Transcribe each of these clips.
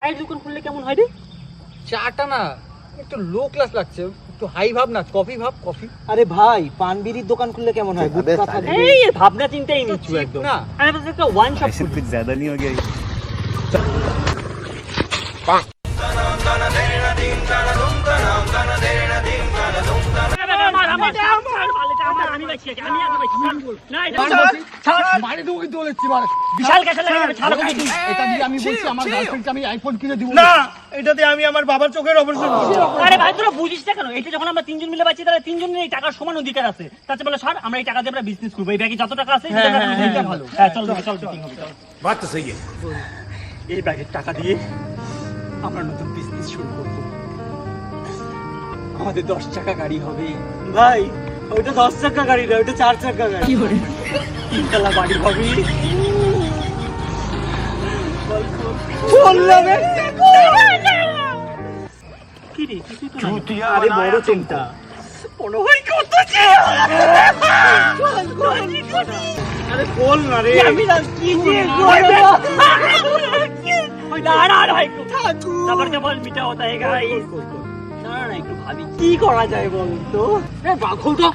চায়ের দোকান খুললে কেমন হয় রে? চাটা না একটু লো ক্লাস লাগছে, একটু হাই ভাব না, কফি ভাব, কফি। আরে ভাই পান বিড়ির দোকান খুললে কেমন হয়? গুটখা থাকবে। এই ভাবনা চিন্তাই নিচ্ছি cheap একদম না। আমি তো একটা ওয়ান শপ ऐसे कुछ ज्यादा नहीं हो गया ये? বিশাল কাছে লাগে ছাড়ো এটা দিয়ে আমি বলছি আমার গার্লফ্রেন্ডকে আমি আইফোন কিনে দিব না, এটাতে আমি আমার বাবার চোখের অপারেশন করব। আরে ভাই তোরা বুঝিস না কেন? এটা যখন আমরা তিনজন মিলে পাচ্ছি তাহলে তিনজনের এই টাকার সমান অধিকার আছে। তাতে বলে স্যার আমরা এই টাকা দিয়ে আমরা বিজনেস করবো, এই ব্যাগে যত টাকা আছে এটা ভালো। হ্যাঁ চল চল ঠিক হবে। बात तो सही है। এই ব্যাগের টাকা দিয়ে আমরা নতুন বিজনেস শুরু করব। আমাদের 10 চাকা গাড়ি হবে। ভাই ওইটা 10 চাকা গাড়ি না, ওইটা 4 চাকা গাড়ি। তিনতলা বাড়ি হবে। কি রে কিছুই তো না। আরে বড় চিন্তা। মনে হয় কত আরে বল না রে। আমি না কি তারপর কেবল মিটা হতা है गाइस। না না একটু ভাবি কি করা যায় বল তো। বাঘল তো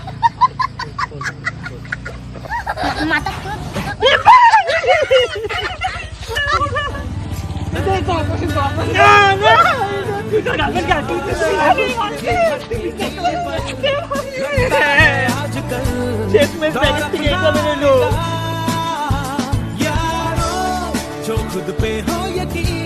মাথা তুই তো গাবেন গা তুই তো শেষমেশ ব্যাগের থেকে এটা বেরোলো। जो खुद पे हो यकीन